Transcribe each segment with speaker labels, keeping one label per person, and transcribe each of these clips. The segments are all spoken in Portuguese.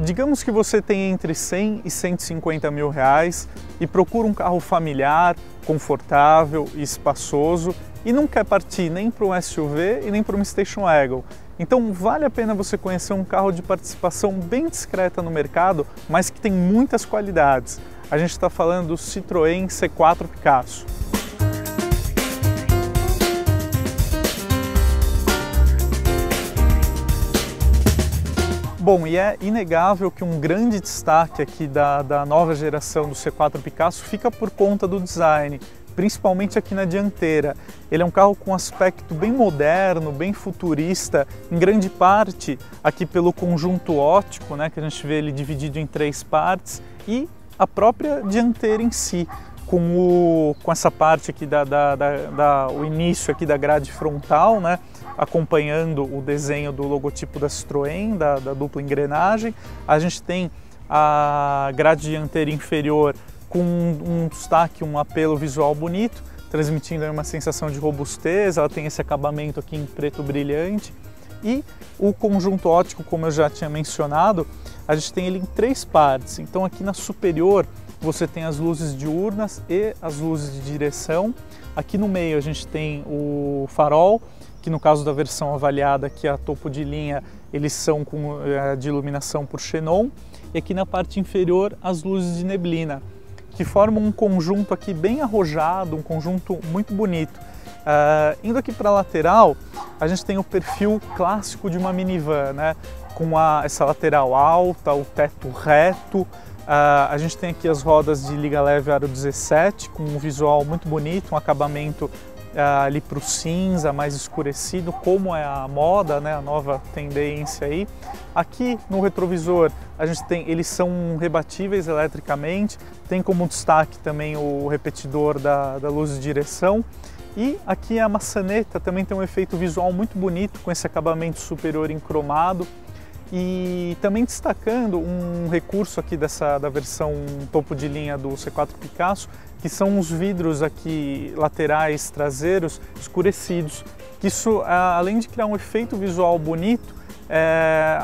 Speaker 1: Digamos que você tem entre 100 e 150 mil reais e procura um carro familiar, confortável e espaçoso e não quer partir nem para um SUV e nem para uma Station Wagon. Então vale a pena você conhecer um carro de participação bem discreta no mercado, mas que tem muitas qualidades. A gente está falando do Citroën C4 Picasso. Bom, e é inegável que um grande destaque aqui da nova geração do C4 Picasso fica por conta do design, principalmente aqui na dianteira. Ele é um carro com aspecto bem moderno, bem futurista, em grande parte aqui pelo conjunto óptico, né, que a gente vê ele dividido em 3 partes, e a própria dianteira em si, com essa parte aqui o início aqui da grade frontal, né, acompanhando o desenho do logotipo da Citroën, da dupla engrenagem. A gente tem a grade dianteira inferior com um destaque, um apelo visual bonito, transmitindo uma sensação de robustez. Ela tem esse acabamento aqui em preto brilhante. E o conjunto óptico, como eu já tinha mencionado, a gente tem ele em 3 partes. Então aqui na superior você tem as luzes diurnas e as luzes de direção. Aqui no meio a gente tem o farol, que no caso da versão avaliada aqui a topo de linha, eles são de iluminação por xenon. E aqui na parte inferior as luzes de neblina, que formam um conjunto aqui bem arrojado, um conjunto muito bonito. Indo aqui para a lateral, a gente tem o perfil clássico de uma minivan, né? Com essa lateral alta, o teto reto. A gente tem aqui as rodas de liga leve aro 17, com um visual muito bonito, um acabamento ali para o cinza, mais escurecido, como é a moda, né? A nova tendência aí. Aqui no retrovisor, a gente tem, eles são rebatíveis eletricamente, tem como destaque também o repetidor da luz de direção. E aqui a maçaneta também tem um efeito visual muito bonito, com esse acabamento superior em cromado. E também destacando um recurso aqui da versão topo de linha do C4 Picasso, que são os vidros aqui laterais traseiros escurecidos. Isso, além de criar um efeito visual bonito,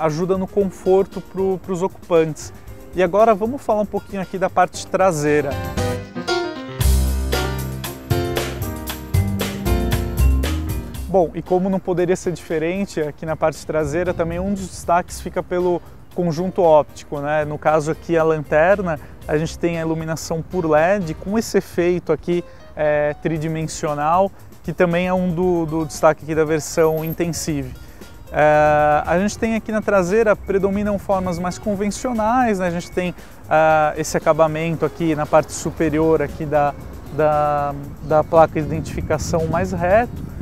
Speaker 1: ajuda no conforto para os ocupantes. E agora vamos falar um pouquinho aqui da parte traseira. Bom, e como não poderia ser diferente, aqui na parte traseira também um dos destaques fica pelo conjunto óptico, né? No caso aqui a lanterna, a gente tem a iluminação por LED com esse efeito aqui tridimensional, que também é um do destaque aqui da versão Intensive. A gente tem aqui na traseira, predominam formas mais convencionais, né? A gente tem esse acabamento aqui na parte superior aqui da placa de identificação mais reto.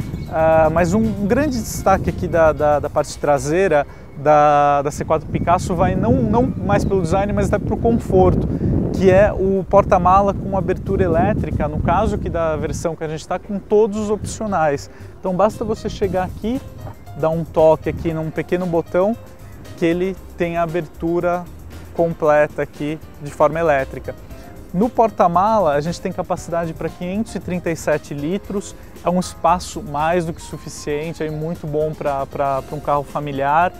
Speaker 1: Mas um grande destaque aqui da parte traseira da C4 Picasso vai não mais pelo design, mas até para o conforto, que é o porta-mala com abertura elétrica, no caso aqui da versão que a gente está, com todos os opcionais. Então basta você chegar aqui, dar um toque aqui num pequeno botão, que ele tem a abertura completa aqui de forma elétrica. No porta-mala a gente tem capacidade para 537 litros, é um espaço mais do que suficiente, é muito bom para um carro familiar,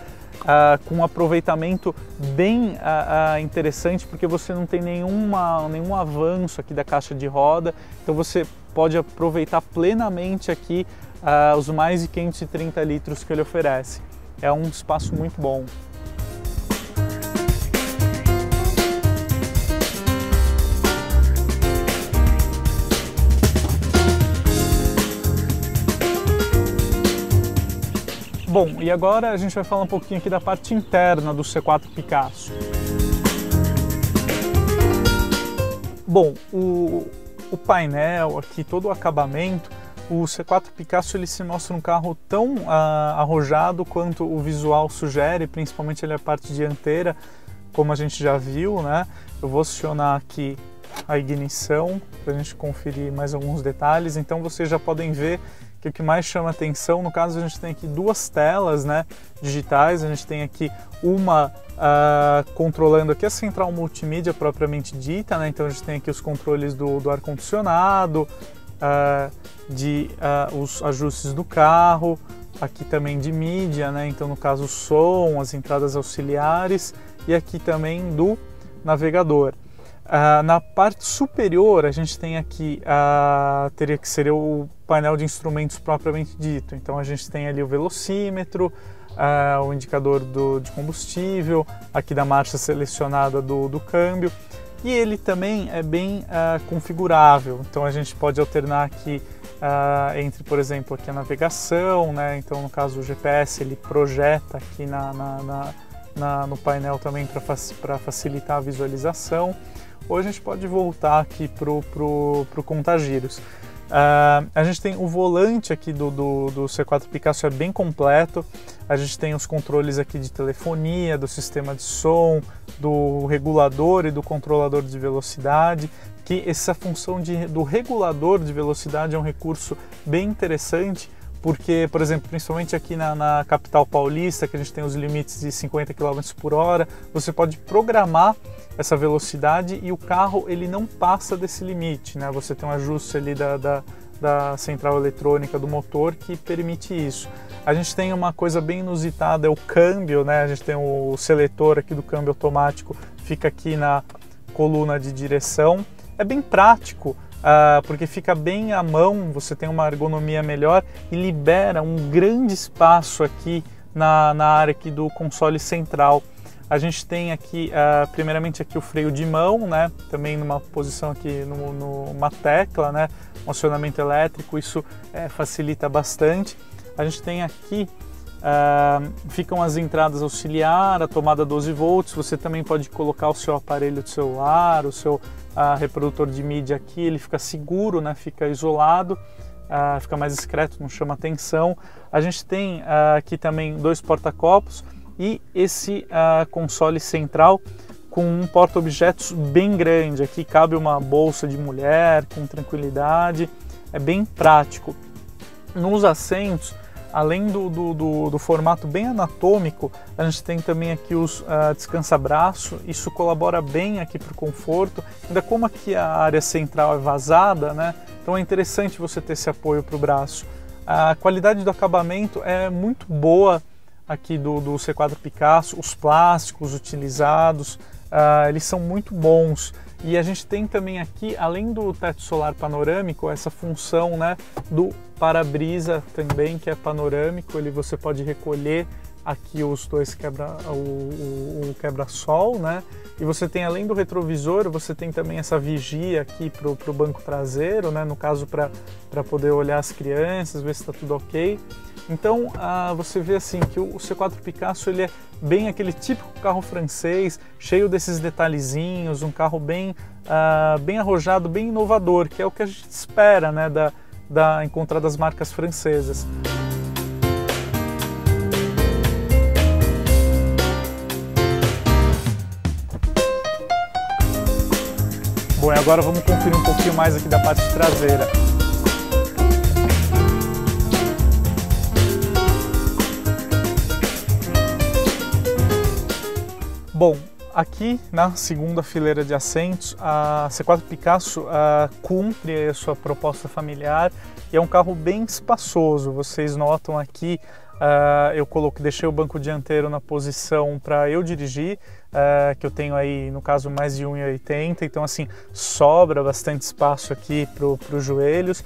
Speaker 1: com um aproveitamento bem interessante, porque você não tem nenhum avanço aqui da caixa de roda, então você pode aproveitar plenamente aqui os mais de 530 litros que ele oferece. É um espaço muito bom. Bom, e agora a gente vai falar um pouquinho aqui da parte interna do C4 Picasso. Bom, o painel aqui, todo o acabamento, o C4 Picasso ele se mostra um carro tão arrojado quanto o visual sugere, principalmente ali a parte dianteira, como a gente já viu, né? Eu vou acionar aqui a ignição para a gente conferir mais alguns detalhes, então vocês já podem ver que o que mais chama atenção, no caso a gente tem aqui 2 telas, né, digitais, a gente tem aqui uma controlando aqui a central multimídia propriamente dita, né, então a gente tem aqui os controles do ar-condicionado, os ajustes do carro, aqui também de mídia, né, então no caso o som, as entradas auxiliares, e aqui também do navegador. Na parte superior a gente tem aqui, teria que ser o painel de instrumentos propriamente dito. Então a gente tem ali o velocímetro, o indicador de combustível, aqui da marcha selecionada do câmbio, e ele também é bem configurável. Então a gente pode alternar aqui entre, por exemplo, aqui a navegação, né? Então no caso o GPS ele projeta aqui no painel também para facilitar a visualização. Ou a gente pode voltar aqui para o contagiros. A gente tem o volante aqui do C4 Picasso, é bem completo. A gente tem os controles aqui de telefonia, do sistema de som, do regulador e do controlador de velocidade. Que essa função do regulador de velocidade é um recurso bem interessante, porque, por exemplo, principalmente aqui na capital paulista, que a gente tem os limites de 50 km por hora, você pode programar essa velocidade e o carro ele não passa desse limite, né? Você tem um ajuste ali da central eletrônica do motor que permite isso. A gente tem uma coisa bem inusitada, é o câmbio, né? A gente tem o seletor aqui do câmbio automático, fica aqui na coluna de direção. É bem prático, porque fica bem à mão, você tem uma ergonomia melhor e libera um grande espaço aqui na área aqui do console central. A gente tem aqui, primeiramente aqui o freio de mão, né? Também numa posição aqui, numa tecla, né? Um acionamento elétrico, isso facilita bastante. A gente tem aqui, ficam as entradas auxiliar, a tomada 12 volts, você também pode colocar o seu aparelho de celular, o seu reprodutor de mídia aqui, ele fica seguro, né? Fica isolado, fica mais discreto, não chama atenção. A gente tem aqui também 2 porta-copos, e esse console central com um porta-objetos bem grande. Aqui cabe uma bolsa de mulher com tranquilidade, é bem prático. Nos assentos, além do formato bem anatômico, a gente tem também aqui os descansa-braço, isso colabora bem aqui para o conforto. Ainda como aqui a área central é vazada, né? Então é interessante você ter esse apoio para o braço. A qualidade do acabamento é muito boa aqui do C4 Picasso, os plásticos utilizados, eles são muito bons. E a gente tem também aqui, além do teto solar panorâmico, essa função, né, do para-brisa também, que é panorâmico. Você pode recolher aqui os dois o quebra-sol, né? E você tem, além do retrovisor, você tem também essa vigia aqui para o banco traseiro, né? No caso, para poder olhar as crianças, ver se está tudo ok. Então você vê assim que o C4 Picasso ele é bem aquele típico carro francês, cheio desses detalhezinhos, um carro bem arrojado, bem inovador, que é o que a gente espera, né, encontrar das marcas francesas. Bom, e agora vamos conferir um pouquinho mais aqui da parte traseira. Bom, aqui na segunda fileira de assentos, a C4 Picasso cumpre a sua proposta familiar e é um carro bem espaçoso. Vocês notam aqui, eu deixei o banco dianteiro na posição para eu dirigir, que eu tenho aí, no caso, mais de 1,80, então assim, sobra bastante espaço aqui para os joelhos.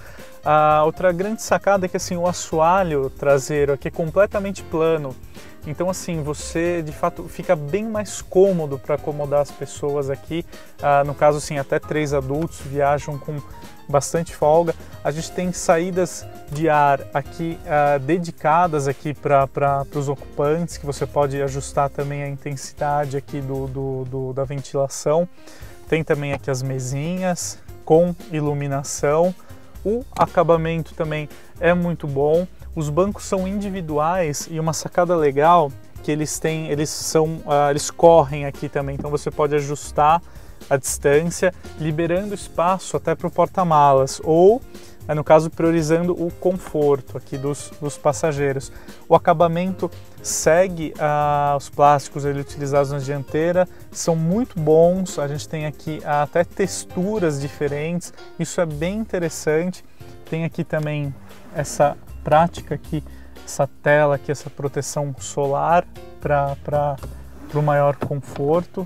Speaker 1: Outra grande sacada é que assim, o assoalho traseiro aqui é completamente plano. Então assim, você de fato fica bem mais cômodo para acomodar as pessoas aqui. No caso assim, até 3 adultos viajam com bastante folga. A gente tem saídas de ar aqui dedicadas aqui para os ocupantes, que você pode ajustar também a intensidade aqui da ventilação. Tem também aqui as mesinhas com iluminação. O acabamento também é muito bom. Os bancos são individuais e uma sacada legal que eles correm aqui também, então você pode ajustar a distância, liberando espaço até para o porta-malas, ou, no caso, priorizando o conforto aqui dos passageiros. O acabamento segue os plásticos utilizados na dianteira, são muito bons. A gente tem aqui até texturas diferentes, isso é bem interessante. Tem aqui também essa prática aqui, essa tela aqui, essa proteção solar para para o maior conforto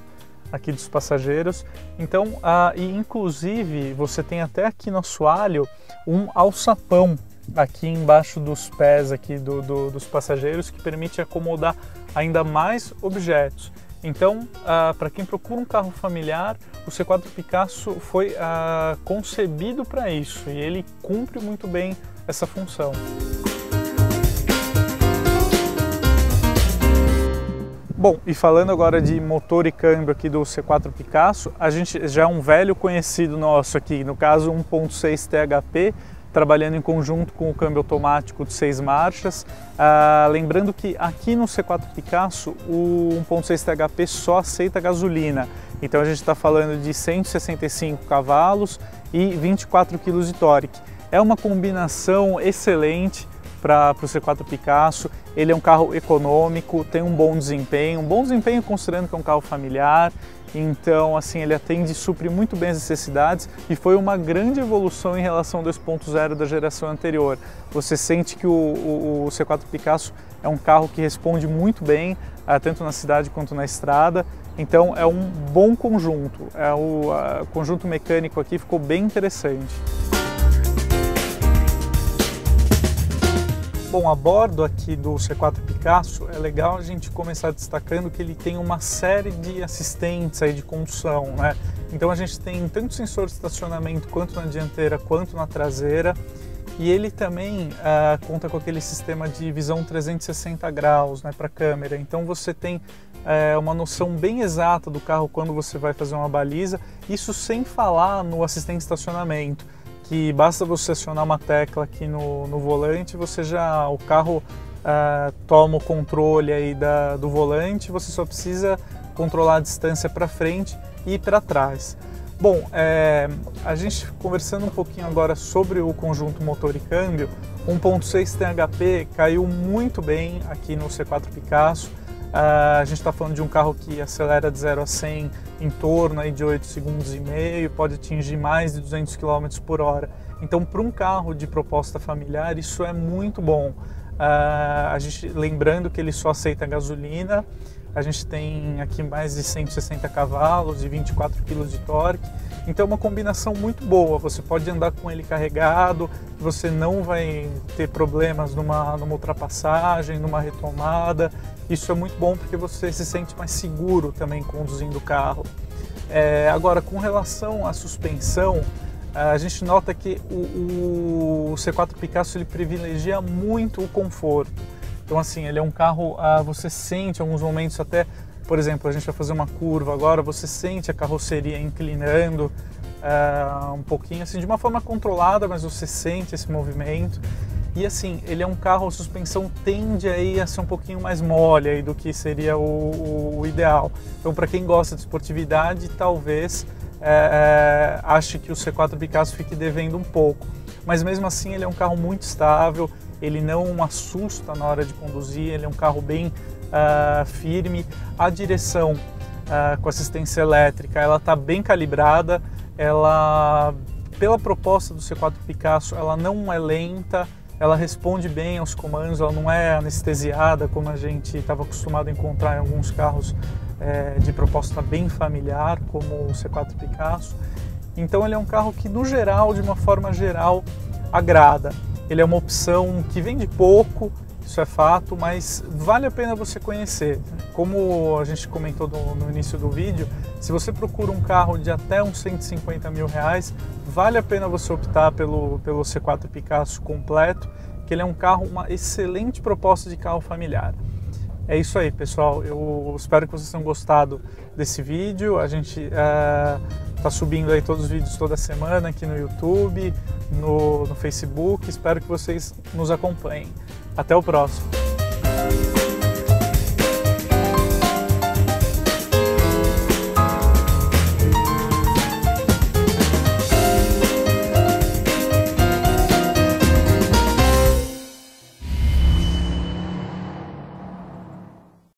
Speaker 1: aqui dos passageiros. Então, e inclusive você tem até aqui no assoalho um alçapão aqui embaixo dos pés aqui dos passageiros, que permite acomodar ainda mais objetos. Então, para quem procura um carro familiar, o C4 Picasso foi concebido para isso, e ele cumpre muito bem essa função. Bom, e falando agora de motor e câmbio aqui do C4 Picasso, a gente já é um velho conhecido nosso aqui, no caso 1.6 THP, trabalhando em conjunto com o câmbio automático de 6 marchas. Lembrando que aqui no C4 Picasso o 1.6 THP só aceita gasolina, então a gente está falando de 165 cavalos e 24 kg de torque. É uma combinação excelente para o C4 Picasso. Ele é um carro econômico, tem um bom desempenho considerando que é um carro familiar. Então, assim, ele atende e supre muito bem as necessidades, e foi uma grande evolução em relação ao 2.0 da geração anterior. Você sente que o C4 Picasso é um carro que responde muito bem, tanto na cidade quanto na estrada. Então, é um bom conjunto. O conjunto mecânico aqui ficou bem interessante. Bom, a bordo aqui do C4 Picasso é legal a gente começar destacando que ele tem uma série de assistentes aí de condução, né? Então a gente tem tanto sensor de estacionamento quanto na dianteira quanto na traseira, e ele também conta com aquele sistema de visão 360 graus, né, para a câmera. Então você tem uma noção bem exata do carro quando você vai fazer uma baliza, isso sem falar no assistente de estacionamento, que basta você acionar uma tecla aqui no volante, o carro toma o controle aí do volante, você só precisa controlar a distância para frente e para trás. Bom, a gente conversando um pouquinho agora sobre o conjunto motor e câmbio, 1.6 THP caiu muito bem aqui no C4 Picasso. A gente está falando de um carro que acelera de 0 a 100 em torno aí de 8 segundos e meio, pode atingir mais de 200 km por hora. Então, para um carro de proposta familiar, isso é muito bom. Lembrando que ele só aceita gasolina, a gente tem aqui mais de 160 cavalos e 24 kg de torque. Então é uma combinação muito boa, você pode andar com ele carregado, você não vai ter problemas numa ultrapassagem, numa retomada. Isso é muito bom porque você se sente mais seguro também conduzindo o carro. Agora, com relação à suspensão, a gente nota que o C4 Picasso ele privilegia muito o conforto. Então assim, ele é um carro, você sente em alguns momentos até, por exemplo, a gente vai fazer uma curva agora, você sente a carroceria inclinando um pouquinho, assim, de uma forma controlada, mas você sente esse movimento. E assim, ele é um carro, a suspensão tende aí a ser um pouquinho mais mole aí do que seria o ideal. Então, para quem gosta de esportividade, talvez ache que o C4 Picasso fique devendo um pouco. Mas mesmo assim, ele é um carro muito estável, ele não assusta na hora de conduzir, ele é um carro bem firme. A direção com assistência elétrica, ela está bem calibrada, ela, pela proposta do C4 Picasso, ela não é lenta, ela responde bem aos comandos, ela não é anestesiada como a gente estava acostumado a encontrar em alguns carros de proposta bem familiar, como o C4 Picasso. Então ele é um carro que, no geral, de uma forma geral, agrada. Ele é uma opção que vende pouco, isso é fato, mas vale a pena você conhecer. Como a gente comentou no início do vídeo, se você procura um carro de até uns 150 mil reais, vale a pena você optar pelo C4 Picasso completo, que ele é um carro, uma excelente proposta de carro familiar. É isso aí, pessoal. Eu espero que vocês tenham gostado desse vídeo. A gente tá subindo aí todos os vídeos toda semana aqui no YouTube, no Facebook. Espero que vocês nos acompanhem. Até o próximo.